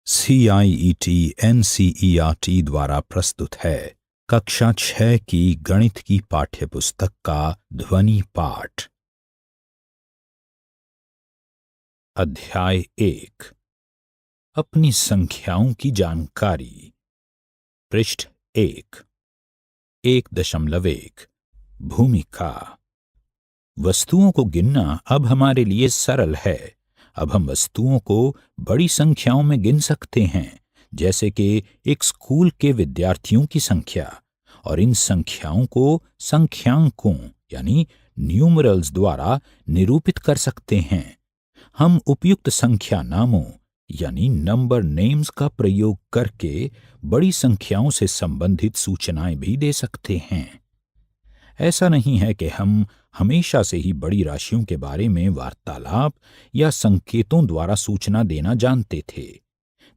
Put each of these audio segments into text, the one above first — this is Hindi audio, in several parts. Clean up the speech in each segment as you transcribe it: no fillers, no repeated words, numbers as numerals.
CIET NCERT द्वारा प्रस्तुत है कक्षा 6 की गणित की पाठ्यपुस्तक का ध्वनि पाठ। अध्याय 1 अपनी संख्याओं की जानकारी। पृष्ठ 1.1 भूमिका। वस्तुओं को गिनना अब हमारे लिए सरल है। अब हम वस्तुओं को बड़ी संख्याओं में गिन सकते हैं, जैसे कि एक स्कूल के विद्यार्थियों की संख्या, और इन संख्याओं को संख्यांकों यानी न्यूमरल्स द्वारा निरूपित कर सकते हैं। हम उपयुक्त संख्या नामों यानी नंबर नेम्स का प्रयोग करके बड़ी संख्याओं से संबंधित सूचनाएं भी दे सकते हैं। ऐसा नहीं है कि हम हमेशा से ही बड़ी राशियों के बारे में वार्तालाप या संकेतों द्वारा सूचना देना जानते थे।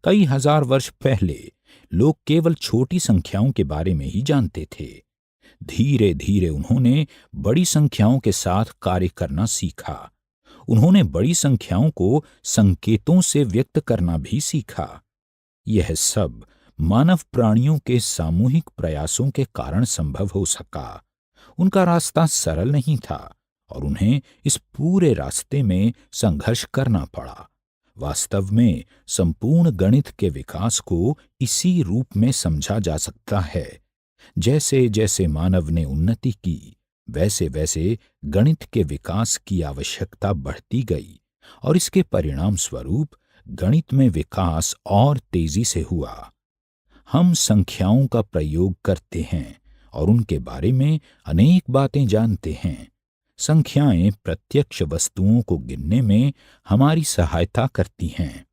कई हजार वर्ष पहले लोग केवल छोटी संख्याओं के बारे में ही जानते थे। धीरे धीरे उन्होंने बड़ी संख्याओं के साथ कार्य करना सीखा। उन्होंने बड़ी संख्याओं को संकेतों से व्यक्त करना भी सीखा। यह सब मानव प्राणियों के सामूहिक प्रयासों के कारण संभव हो सका। उनका रास्ता सरल नहीं था और उन्हें इस पूरे रास्ते में संघर्ष करना पड़ा। वास्तव में संपूर्ण गणित के विकास को इसी रूप में समझा जा सकता है। जैसे जैसे मानव ने उन्नति की, वैसे वैसे गणित के विकास की आवश्यकता बढ़ती गई और इसके परिणाम स्वरूप गणित में विकास और तेजी से हुआ। हम संख्याओं का प्रयोग करते हैं और उनके बारे में अनेक बातें जानते हैं। संख्याएं प्रत्यक्ष वस्तुओं को गिनने में हमारी सहायता करती हैं।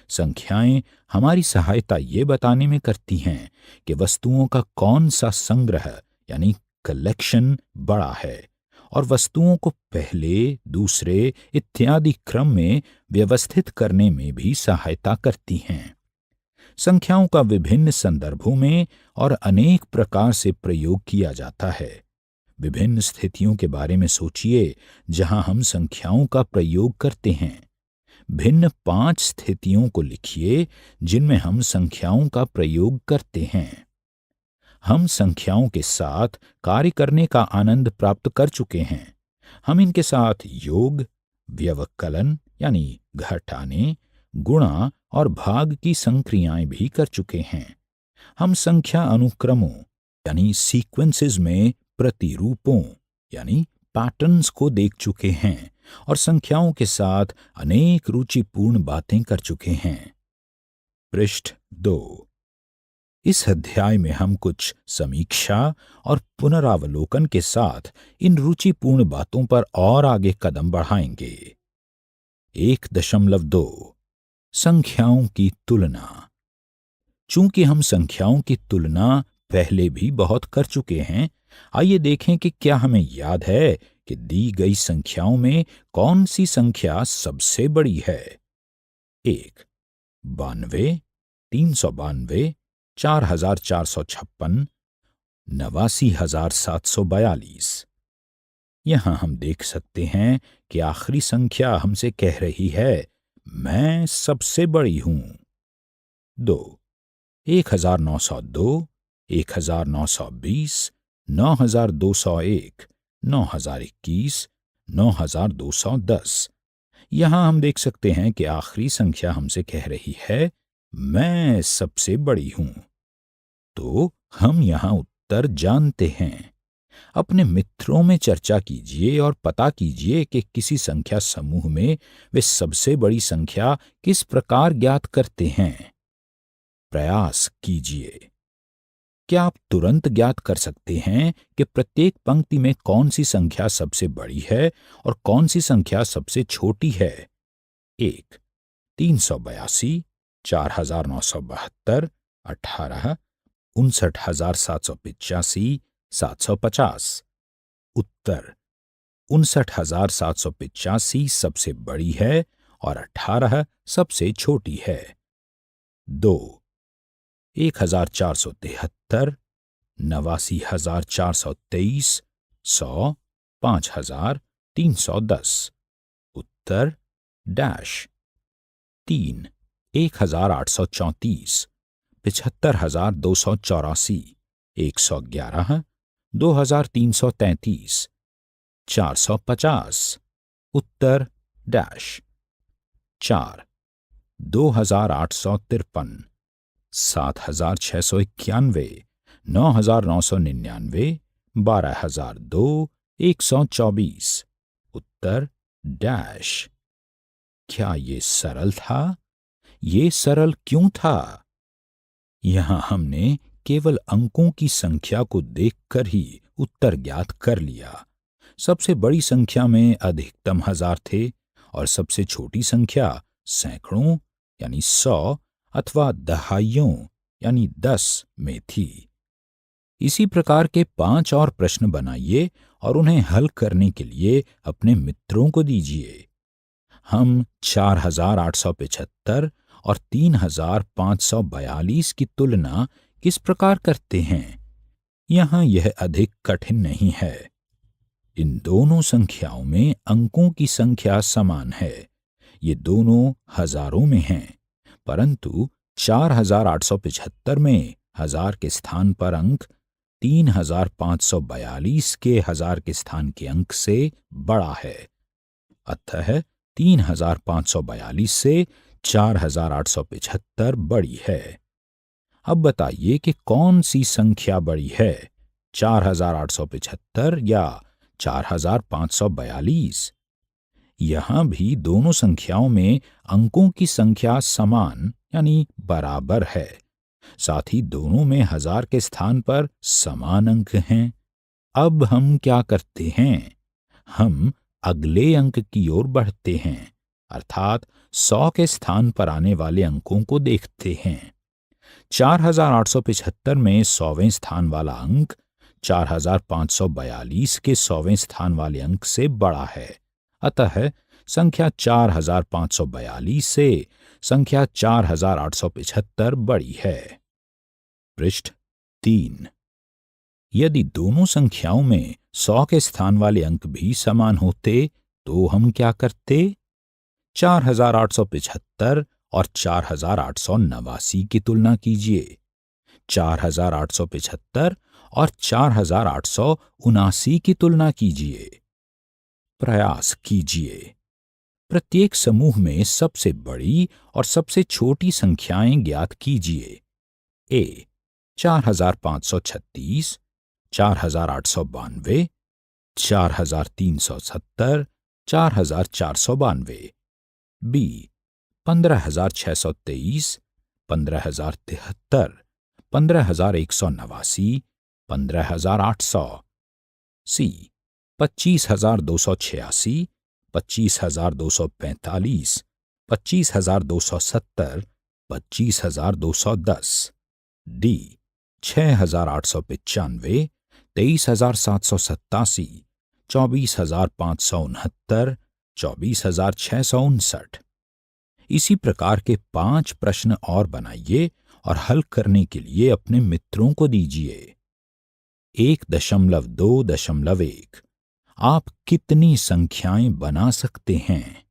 संख्याएं हमारी सहायता ये बताने में करती हैं कि वस्तुओं का कौन सा संग्रह यानी कलेक्शन बड़ा है, और वस्तुओं को पहले, दूसरे इत्यादि क्रम में व्यवस्थित करने में भी सहायता करती हैं। संख्याओं का विभिन्न संदर्भों में और अनेक प्रकार से प्रयोग किया जाता है। विभिन्न स्थितियों के बारे में सोचिए जहां हम संख्याओं का प्रयोग करते हैं। भिन्न 5 स्थितियों को लिखिए जिनमें हम संख्याओं का प्रयोग करते हैं। हम संख्याओं के साथ कार्य करने का आनंद प्राप्त कर चुके हैं। हम इनके साथ योग, व्यवकलन यानी घटाने, गुणा और भाग की संक्रियाएं भी कर चुके हैं। हम संख्या अनुक्रमों यानी सीक्वेंसेस में प्रतिरूपों यानी पैटर्न्स को देख चुके हैं और संख्याओं के साथ अनेक रुचिपूर्ण बातें कर चुके हैं। पृष्ठ 2। इस अध्याय में हम कुछ समीक्षा और पुनरावलोकन के साथ इन रुचिपूर्ण बातों पर और आगे कदम बढ़ाएंगे। 1.2 संख्याओं की तुलना। चूंकि हम संख्याओं की तुलना पहले भी बहुत कर चुके हैं, आइए देखें कि क्या हमें याद है कि दी गई संख्याओं में कौन सी संख्या सबसे बड़ी है। 1 92, 392, 4456, 89,742। यहां हम देख सकते हैं कि आखिरी संख्या हमसे कह रही है, मैं सबसे बड़ी हूं। 2 1902, 1920, 9201, 9021, 9210। यहां हम देख सकते हैं कि आखिरी संख्या हमसे कह रही है, मैं सबसे बड़ी हूं। तो हम यहां उत्तर जानते हैं। अपने मित्रों में चर्चा कीजिए और पता कीजिए कि किसी संख्या समूह में वे सबसे बड़ी संख्या किस प्रकार ज्ञात करते हैं। प्रयास कीजिए। क्या आप तुरंत ज्ञात कर सकते हैं कि प्रत्येक पंक्ति में कौन सी संख्या सबसे बड़ी है और कौन सी संख्या सबसे छोटी है। 1 382, 4972, 18, 59,785, 750। उत्तर 59,785 सबसे बड़ी है और 18 सबसे छोटी है। 2 1473, 89,423, 100, 5,310। उत्तर डैश 3 1834, 75,284, 111, 2,333, 450। उत्तर डैश। 4, 2,853, 7,691, 9,999, 12,002, 124। उत्तर डैश। क्या ये सरल था? ये सरल क्यों था? यहां हमने केवल अंकों की संख्या को देखकर ही उत्तर ज्ञात कर लिया। सबसे बड़ी संख्या में अधिकतम 1000 थे और सबसे छोटी संख्या सैकड़ों यानी 100 अथवा दहाइयों यानी 10 में थी। इसी प्रकार के 5 और प्रश्न बनाइए और उन्हें हल करने के लिए अपने मित्रों को दीजिए। हम 4875 और 3542 की तुलना किस प्रकार करते हैं? यहां यह अधिक कठिन नहीं है। इन दोनों संख्याओं में अंकों की संख्या समान है। ये दोनों हजारों में हैं, परंतु 4875 में 1000 के स्थान पर अंक 3542 के 1000 के स्थान के अंक से बड़ा है। अतः 3542 से 4875 बड़ी है। अब बताइए कि कौन सी संख्या बड़ी है, 4875 या 4542? यहां भी दोनों संख्याओं में अंकों की संख्या समान यानी बराबर है। साथ ही दोनों में 1000 के स्थान पर समान अंक हैं। अब हम क्या करते हैं? हम अगले अंक की ओर बढ़ते हैं, अर्थात 100 के स्थान पर आने वाले अंकों को देखते हैं। 4875 में 100वें स्थान वाला अंक 4542 के 100वें स्थान वाले अंक से बड़ा है। अतः संख्या 4542 से संख्या 4875 बड़ी है। पृष्ठ 3। यदि दोनों संख्याओं में 100 के स्थान वाले अंक भी समान होते तो हम क्या करते? 4875 और 4889 की तुलना कीजिए। 4875 और 4879 की तुलना कीजिए। प्रयास कीजिए। प्रत्येक समूह में सबसे बड़ी और सबसे छोटी संख्याएं ज्ञात कीजिए। ए 4536, 4892, 4370, 4492। बी 15623, 15073, 15189, 15800। सी 25286, 25245, 25270, 25210। डी 6895, 23787, 24569, 24659। इसी प्रकार के 5 प्रश्न और बनाइए और हल करने के लिए अपने मित्रों को दीजिए। 1.2.1 आप कितनी संख्याएं बना सकते हैं?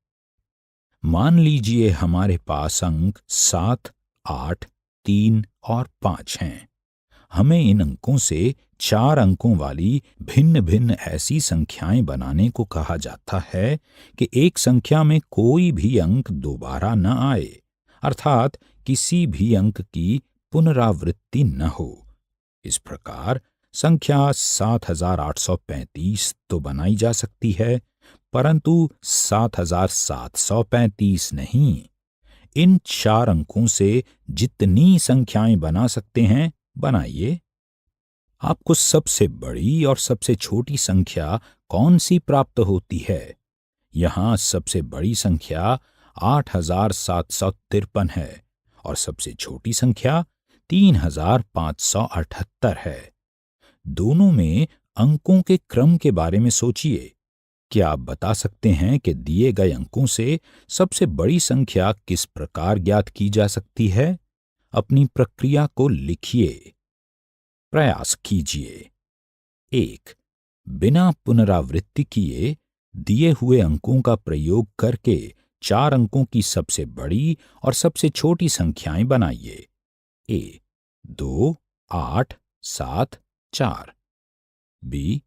मान लीजिए हमारे पास अंक 7, 8, 3 और 5 हैं। हमें इन अंकों से 4 अंकों वाली भिन्न भिन्न ऐसी संख्याएं बनाने को कहा जाता है कि एक संख्या में कोई भी अंक दोबारा न आए, अर्थात किसी भी अंक की पुनरावृत्ति न हो। इस प्रकार संख्या 7835 तो बनाई जा सकती है, परंतु 7735 नहीं। इन 4 अंकों से जितनी संख्याएं बना सकते हैं बनाइए। आपको सबसे बड़ी और सबसे छोटी संख्या कौन सी प्राप्त होती है? यहां सबसे बड़ी संख्या 8753 है और सबसे छोटी संख्या 3578 है। दोनों में अंकों के क्रम के बारे में सोचिए। क्या आप बता सकते हैं कि दिए गए अंकों से सबसे बड़ी संख्या किस प्रकार ज्ञात की जा सकती है? अपनी प्रक्रिया को लिखिए। प्रयास कीजिए। 1. बिना पुनरावृत्ति किए दिए हुए अंकों का प्रयोग करके 4 अंकों की सबसे बड़ी और सबसे छोटी संख्याएं बनाइए। ए 2, 8, 7, 4। बी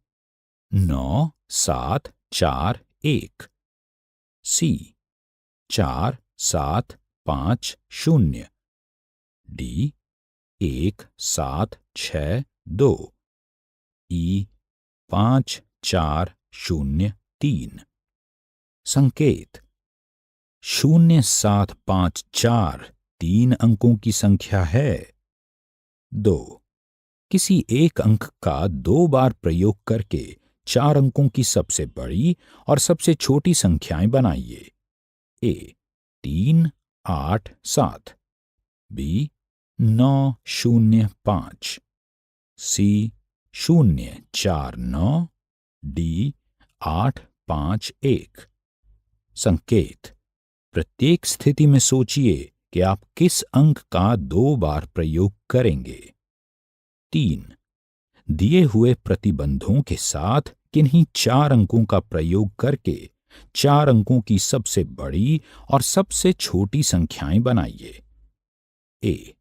9, 7, 4, 1। सी 4, 7, 5, 0। डी 1, 7, 6, 2। ई 5, 4, 0, 3। संकेत 0, 7, 5, 4 3 अंकों की संख्या है। 2, किसी एक अंक का 2 बार प्रयोग करके 4 अंकों की सबसे बड़ी और सबसे छोटी संख्याएं बनाइए। ए 3, 8, 7। बी 9, 0, 5। सी 0, 4, 9। डी 8, 5, 1। संकेत प्रत्येक स्थिति में सोचिए कि आप किस अंक का 2 बार प्रयोग करेंगे। 3, दिए हुए प्रतिबंधों के साथ किन्हीं 4 अंकों का प्रयोग करके 4 अंकों की सबसे बड़ी और सबसे छोटी संख्याएं बनाइए। ए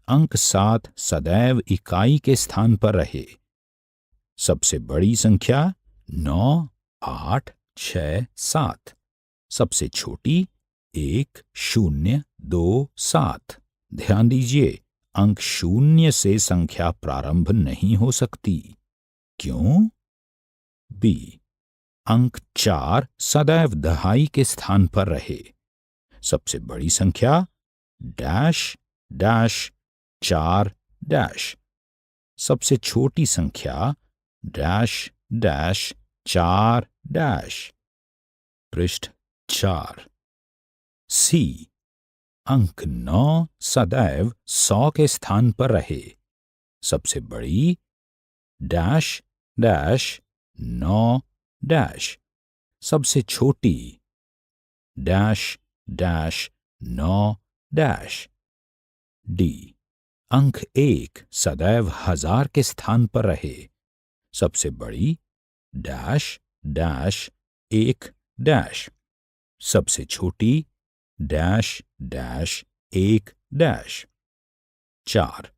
अंक 7 सदैव इकाई के स्थान पर रहे। सबसे बड़ी संख्या 9, 8, 6, 7। सबसे छोटी 1, 0, 2, 7। ध्यान दीजिए, अंक 0 से संख्या प्रारंभ नहीं हो सकती। क्यों? बी अंक 4 सदैव दहाई के स्थान पर रहे। सबसे बड़ी संख्या डैश डैश 4 डैश। सबसे छोटी संख्या डैश डैश 4 डैश। पृष्ठ 4। सी अंक 9 सदैव 100 के स्थान पर रहे। सबसे बड़ी डैश डैश 9 डैश। सबसे छोटी डैश डैश 9 डैश। डी अंक 1 सदैव 1000 के स्थान पर रहे। सबसे बड़ी डैश डैश 1 डैश। सबसे छोटी डैश डैश 1 डैश। 4,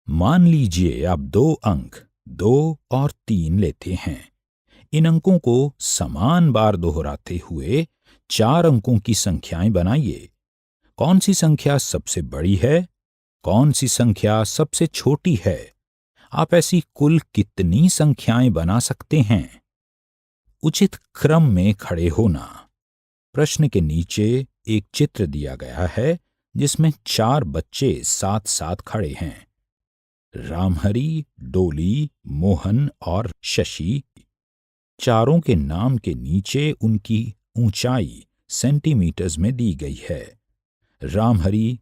मान लीजिए आप 2 अंक 2 और 3 लेते हैं। इन अंकों को समान बार दोहराते हुए 4 अंकों की संख्याएं बनाइए। कौन सी संख्या सबसे बड़ी है, कौन सी संख्या सबसे छोटी है? आप ऐसी कुल कितनी संख्याएं बना सकते हैं? उचित क्रम में खड़े होना। प्रश्न के नीचे एक चित्र दिया गया है जिसमें 4 बच्चे साथ साथ खड़े हैं। रामहरी, डोली, मोहन और शशि। चारों के नाम के नीचे उनकी ऊंचाई सेंटीमीटर्स में दी गई है। रामहरी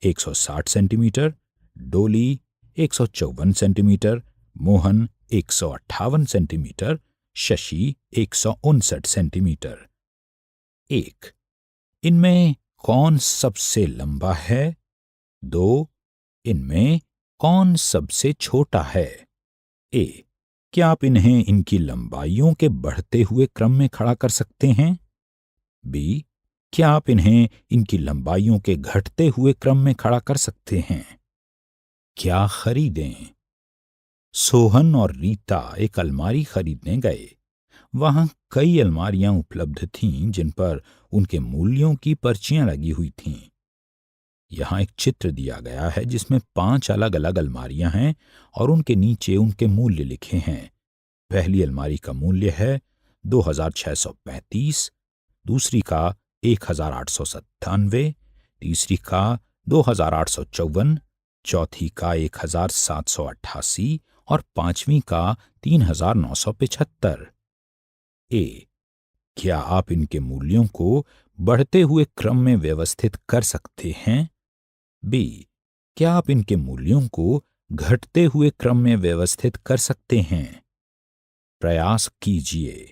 160 सेंटीमीटर, डोली 154 centimetre, Mohan 158 centimetre, Shashi 159 centimetre. 1, इनमें कौन सबसे लंबा है? 2, इनमें कौन सबसे छोटा है? ए, क्या आप इन्हें इनकी लंबाइयों के बढ़ते हुए क्रम में खड़ा कर सकते हैं? बी, क्या आप इन्हें इनकी लंबाइयों के घटते हुए क्रम में खड़ा कर सकते हैं? क्या खरीदें? सोहन और रीता एक अलमारी खरीदने गए। वहां कई अलमारियां उपलब्ध थीं जिन पर उनके मूल्यों की पर्चियां लगी हुई थीं। यहां एक चित्र दिया गया है जिसमें 5 अलग अलग अलमारियां हैं और उनके नीचे उनके मूल्य लिखे हैं। पहली अलमारी का मूल्य है 2635, दूसरी का 1897, तीसरी का 2854, चौथी का 1788 और पांचवी का 3975। ए, क्या आप इनके मूल्यों को बढ़ते हुए क्रम में व्यवस्थित कर सकते हैं? बी, क्या आप इनके मूल्यों को घटते हुए क्रम में व्यवस्थित कर सकते हैं? प्रयास कीजिए।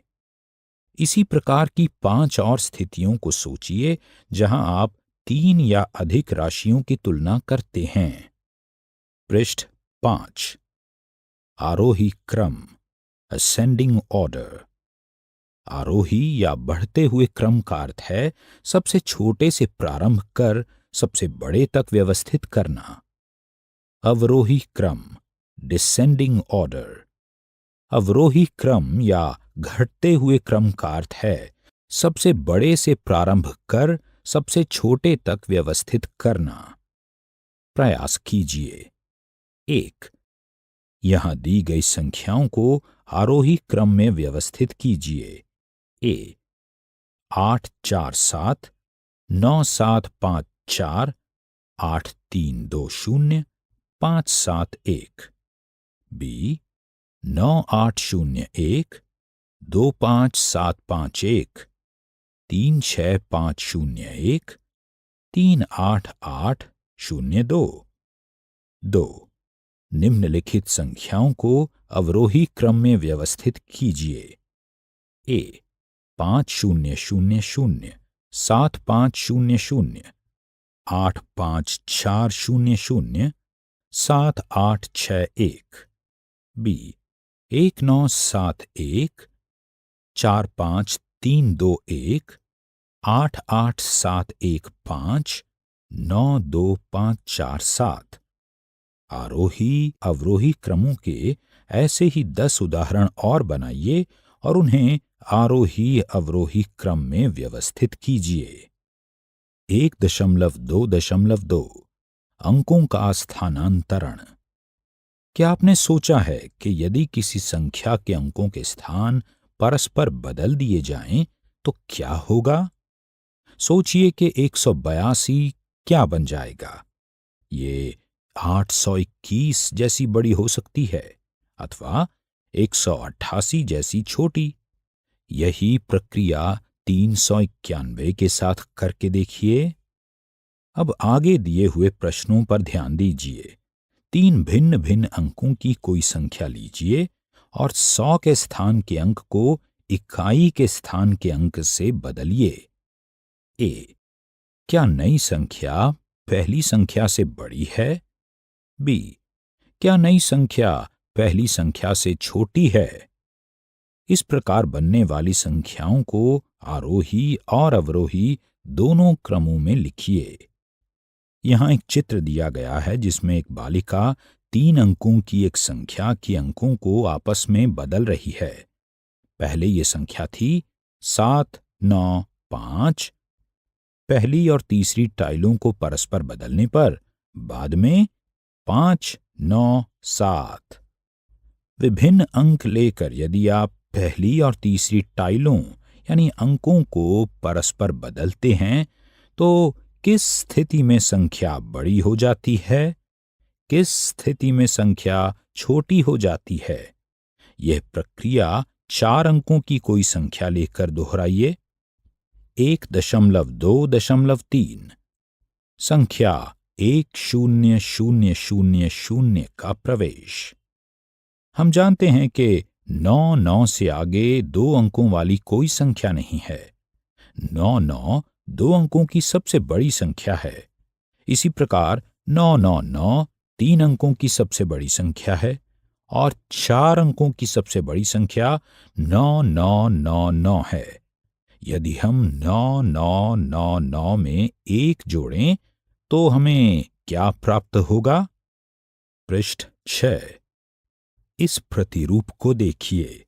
इसी प्रकार की 5 और स्थितियों को सोचिए जहां आप 3 या अधिक राशियों की तुलना करते हैं। पृष्ठ 5। आरोही क्रम, असेंडिंग ऑर्डर। आरोही या बढ़ते हुए क्रम का अर्थ है सबसे छोटे से प्रारंभ कर सबसे बड़े तक व्यवस्थित करना। अवरोही क्रम, डिसेंडिंग ऑर्डर। अवरोही क्रम या घटते हुए क्रम का अर्थ है सबसे बड़े से प्रारंभ कर सबसे छोटे तक व्यवस्थित करना। प्रयास कीजिए। 1. यहां दी गई संख्याओं को आरोही क्रम में व्यवस्थित कीजिए। ए 8 4 7 9 7 5 4 8 3 2 0 5 7 1। बी 9 8 0 1 2 5 7 5 1 3 6 5 0 1 3 8 8 0 2। 2. निम्नलिखित संख्याओं को अवरोही क्रम में व्यवस्थित कीजिए। ए 5 0 0 0 7 5 0 0 8 5 4 0 0 7 8 6 1। बी 1 9 7 1 4 5 3 2 1 8 8 7 1 5 9 2 5 4 7। आरोही अवरोही क्रमों के ऐसे ही 10 उदाहरण और बनाइए और उन्हें आरोही अवरोही क्रम में व्यवस्थित कीजिए। 1.2.2 अंकों का स्थानांतरण। क्या आपने सोचा है कि यदि किसी संख्या के अंकों के स्थान परस्पर बदल दिए जाएं तो क्या होगा? सोचिए कि 182 क्या बन जाएगा। ये 821 जैसी बड़ी हो सकती है अथवा 188 जैसी छोटी। यही प्रक्रिया 391 के साथ करके देखिए। अब आगे दिए हुए प्रश्नों पर ध्यान दीजिए। 3 भिन्न भिन्न अंकों की कोई संख्या लीजिए और 100 के स्थान के अंक को इकाई के स्थान के अंक से बदलिए। ए क्या नई संख्या पहली संख्या से बड़ी है? बी क्या नई संख्या पहली संख्या से छोटी है? इस प्रकार बनने वाली संख्याओं को आरोही और अवरोही दोनों क्रमों में लिखिए। यहां एक चित्र दिया गया है जिसमें एक बालिका 3 अंकों की एक संख्या के अंकों को आपस में बदल रही है। पहले ये संख्या थी 7 9 5। पहली और तीसरी टाइलों को परस्पर बदलने पर बाद में 5 9 7। विभिन्न अंक लेकर यदि आप पहली और तीसरी टाइलों यानी अंकों को परस्पर बदलते हैं तो किस स्थिति में संख्या बड़ी हो जाती है, किस स्थिति में संख्या छोटी हो जाती है? यह प्रक्रिया 4 अंकों की कोई संख्या लेकर दोहराइए। 1.2.3 संख्या 10000 का प्रवेश। हम जानते हैं कि 9 9 से आगे 2 अंकों वाली कोई संख्या नहीं है। 9 9 2 अंकों की सबसे बड़ी संख्या है। इसी प्रकार 999 3 अंकों की सबसे बड़ी संख्या है और 4 अंकों की सबसे बड़ी संख्या 9999 है। यदि हम 9999 में 1 जोड़ें तो हमें क्या प्राप्त होगा? पृष्ठ 6। इस प्रतिरूप को देखिए।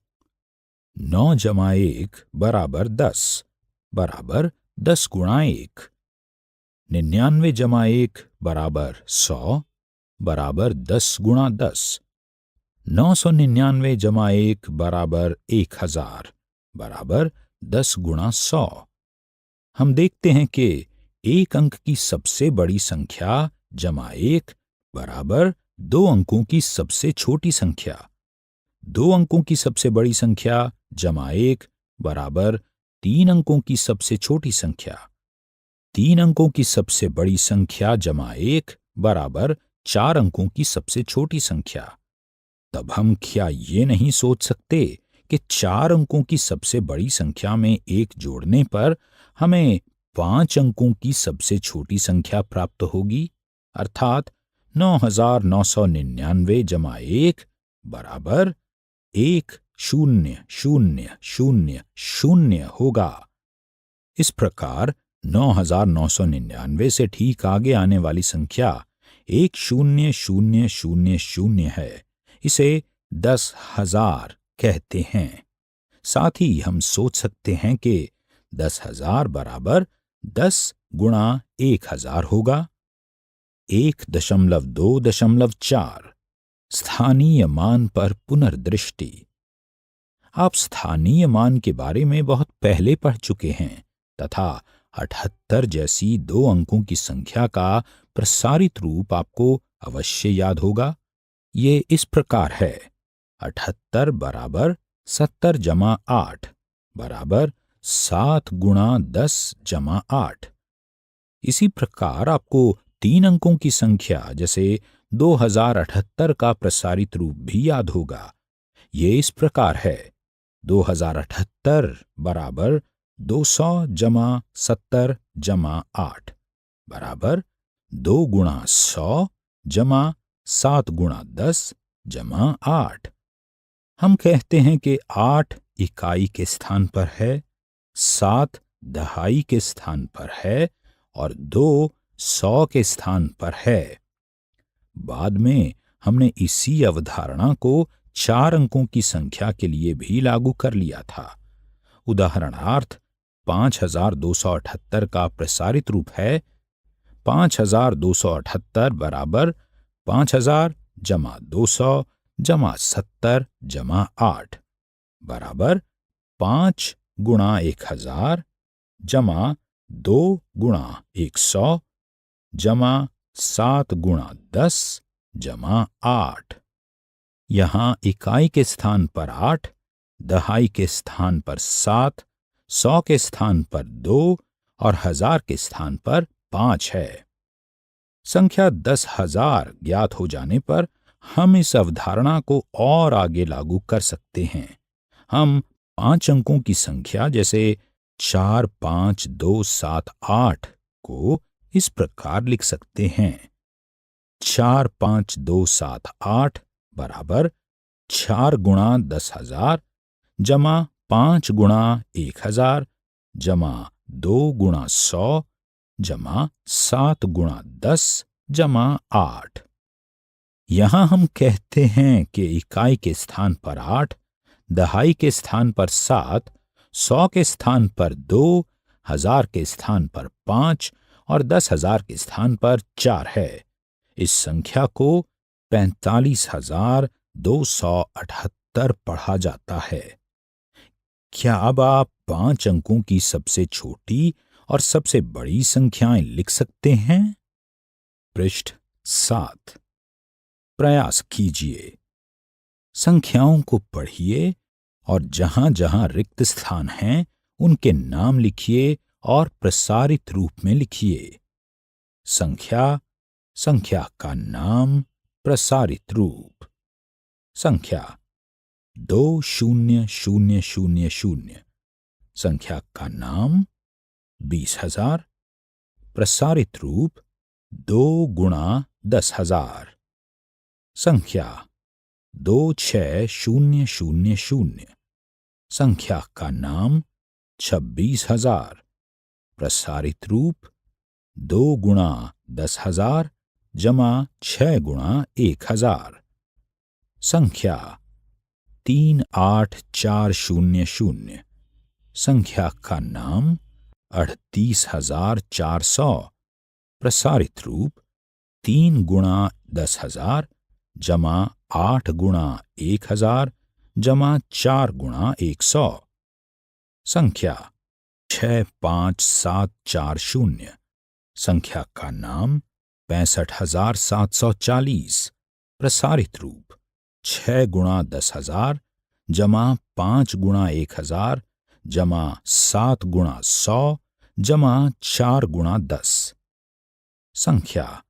9 जमा 1 बराबर 10 बराबर 10 गुणा 1। 99 जमा 1 बराबर 100 बराबर 10 गुणा 10। 999 जमा 1 बराबर 1000 बराबर 10 गुणा 100। हम देखते हैं कि एक अंक की सबसे बड़ी संख्या जमा 1 बराबर 2 अंकों की सबसे छोटी संख्या। 2 अंकों की सबसे बड़ी संख्या जमा 1 बराबर 3 अंकों की सबसे छोटी संख्या। 3 अंकों की सबसे बड़ी संख्या जमा 1 बराबर 4 अंकों की सबसे छोटी संख्या। तब हम क्या ये नहीं सोच सकते कि 4 अंकों की सबसे बड़ी संख्या में 1 जोड़ने पर हमें 5 अंकों की सबसे छोटी संख्या प्राप्त होगी, अर्थात 9999 जमा 1 बराबर 1 शून्य शून्य शून्य शून्य होगा। इस प्रकार 9,999 से ठीक आगे आने वाली संख्या 1,0,0,0 है। इसे 10,000 कहते हैं। साथ ही हम सोच सकते हैं कि 10,000 बराबर 10 गुणा 1,000 होगा। 1.2.4 स्थानीय मान पर पुनर्दृष्टि। आप स्थानीय मान के बारे में बहुत पहले पढ़ चुके हैं तथा 78 जैसी 2 अंकों की संख्या का प्रसारित रूप आपको अवश्य याद होगा। ये इस प्रकार है: 78 बराबर 70 जमा 8 बराबर 7 गुणा 10 जमा 8। इसी प्रकार आपको 3 अंकों की संख्या जैसे 2078 का प्रसारित रूप भी याद होगा। ये इस प्रकार है: 2078 बराबर 200 जमा 70 जमा 8 बराबर 2 गुणा 100 जमा 7 गुणा 10 जमा 8। हम कहते हैं कि 8 इकाई के स्थान पर है, 7 दहाई के स्थान पर है और 2 100 के स्थान पर है। बाद में हमने इसी अवधारणा को 4 अंकों की संख्या के लिए भी लागू कर लिया था। उदाहरणार्थ 5,278 का प्रसारित रूप है 5,278 बराबर 5,000 जमा 200 जमा 70 जमा 8 बराबर 5 गुणा 1,000 जमा 2 गुणा 100 जमा 7 गुणा 10 जमा 8। यहाँ इकाई के स्थान पर 8, दहाई के स्थान पर 7, 100 के स्थान पर 2 और 1000 के स्थान पर 5 है। संख्या 10,000 ज्ञात हो जाने पर हम इस अवधारणा को और आगे लागू कर सकते हैं। हम 5 अंकों की संख्या जैसे 4, 5, 2, 7, 8 को इस प्रकार लिख सकते हैं: 4, 5, 2, 7, 8 बराबर 4 गुणा 10,000 जमा 5 गुणा 1,000 जमा 2 गुणा 100 जमा 7 गुणा 10 जमा 8। यहां हम कहते हैं कि इकाई के स्थान पर 8, दहाई के स्थान पर 7, 100 के स्थान पर 2, 1000 के स्थान पर 5 और 10,000 के स्थान पर 4 है। इस संख्या को 45,278 पढ़ा जाता है। क्या अब आप 5 अंकों की सबसे छोटी और सबसे बड़ी संख्याएं लिख सकते हैं? पृष्ठ 7। प्रयास कीजिए। संख्याओं को पढ़िए और जहां जहां रिक्त स्थान हैं उनके नाम लिखिए और प्रसारित रूप में लिखिए। संख्या, संख्या का नाम, प्रसारित रूप। संख्या 2,0,0,0,0। संख्या का नाम 20,000। प्रसारित रूप 2 गुणा 10,000। संख्या 2,6,0,0,0। संख्या का नाम 26,000। प्रसारित रूप 2 गुणा 10,000 जमा 6 गुणा 1,000। संख्या 3,8,4,0,0। संख्या का नाम 38,400। प्रसारित रूप 3 गुणा 10,000 जमा 8 गुणा 1,000 जमा 4 गुणा 100। संख्या 6,5,7,4,0। संख्या का नाम 65,740। प्रसारित रूप 6 गुणा 10,000 जमा 5 गुणा 1,000 जमा 7 गुणा 100 जमा 4 गुणा 10। संख्या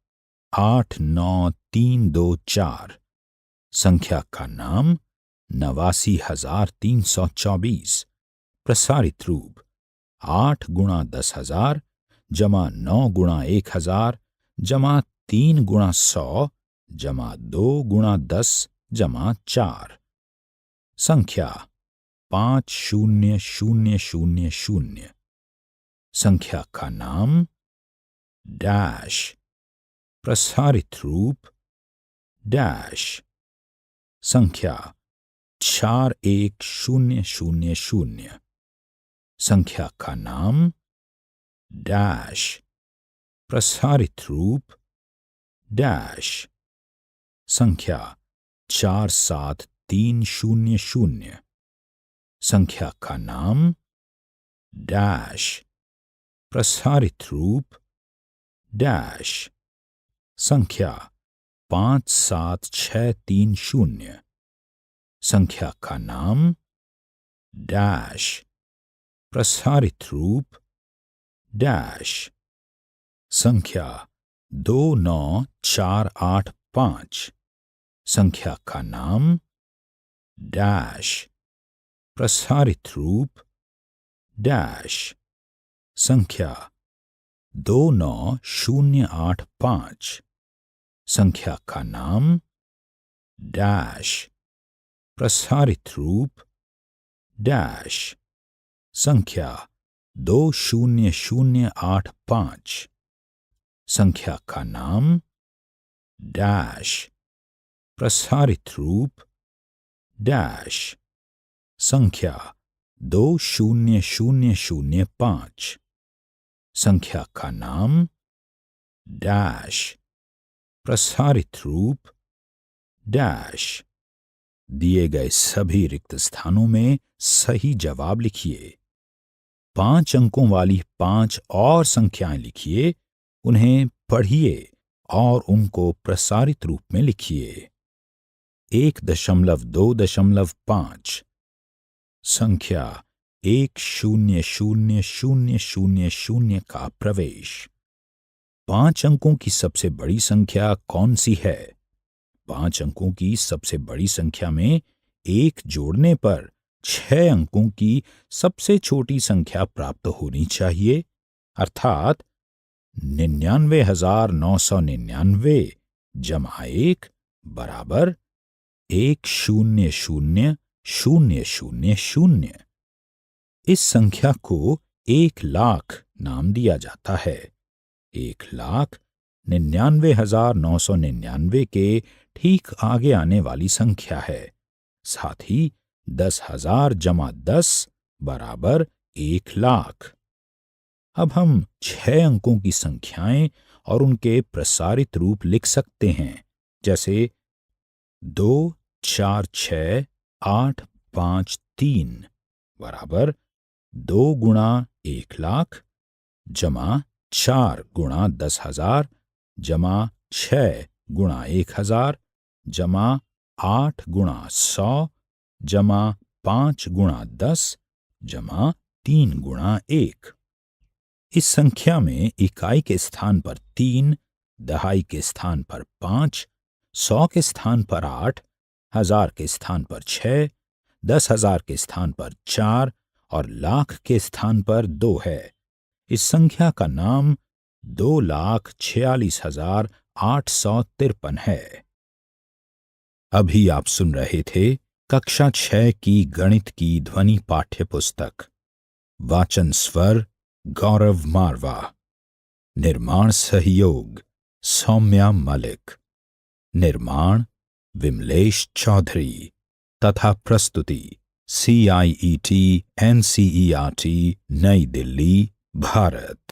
8,9,3,2,4। संख्या का नाम 89,324। प्रसारित रूप 8 गुणा 10,000 जमा 9 गुणा 1,000 जमा 3 गुणा 100 जमा 2 गुणा 10 जमा 4। संख्या 500000। संख्या का नाम डैश। प्रसारित रूप डैश। संख्या 410000। संख्या का नाम डैश। प्रसारित रूप डैश। संख्या 47300। संख्या का नाम डैश। प्रसारित रूप डैश। संख्या 57630। संख्या का नाम डैश। प्रसारित रूप डैश। संख्या 29485। संख्या का नाम डैश। प्रसारित रूप डैश। संख्या 29085। संख्या का नाम डैश। प्रसारित रूप डैश। संख्या 20085। संख्या का नाम डैश। प्रसारित रूप डैश। संख्या 20005। संख्या का नाम डैश। प्रसारित रूप डैश। दिए गए सभी रिक्त स्थानों में सही जवाब लिखिए। 5 अंकों वाली 5 और संख्याएं लिखिए, उन्हें पढ़िए और उनको प्रसारित रूप में लिखिए। 1.2.5। संख्या 1000000 का प्रवेश। 5 अंकों की सबसे बड़ी संख्या कौन सी है? 5 अंकों की सबसे बड़ी संख्या में 1 जोड़ने पर 6 अंकों की सबसे छोटी संख्या प्राप्त होनी चाहिए, अर्थात 99,999 जमा 1 बराबर 100,000। इस संख्या को 1,00,000 नाम दिया जाता है। 1,99,999 के ठीक आगे आने वाली संख्या है। साथ ही 10,000 जमा 10 बराबर 1,00,000। अब हम 6 अंकों की संख्याएं और उनके प्रसारित रूप लिख सकते हैं, जैसे 246,853 बराबर 2 गुणा 1,00,000 जमा 4 गुणा 10,000 जमा 6 गुणा 1,000 जमा 8 गुणा 100 जमा 5 गुणा 10 जमा 3 गुणा 1। इस संख्या में इकाई के स्थान पर 3, दहाई के स्थान पर 5, 100 के स्थान पर 8, 1000 के स्थान पर 6, 10,000 के स्थान पर 4 और लाख के स्थान पर 2 है। इस संख्या का नाम 2,46,853 है। अभी आप सुन रहे थे कक्षा 6 की गणित की ध्वनि पाठ्य पुस्तक। वाचन स्वर गौरव मारवा। निर्माण सहयोग सौम्या मलिक। निर्माण विमलेश चौधरी तथा प्रस्तुति CIET NCERT नई दिल्ली, भारत।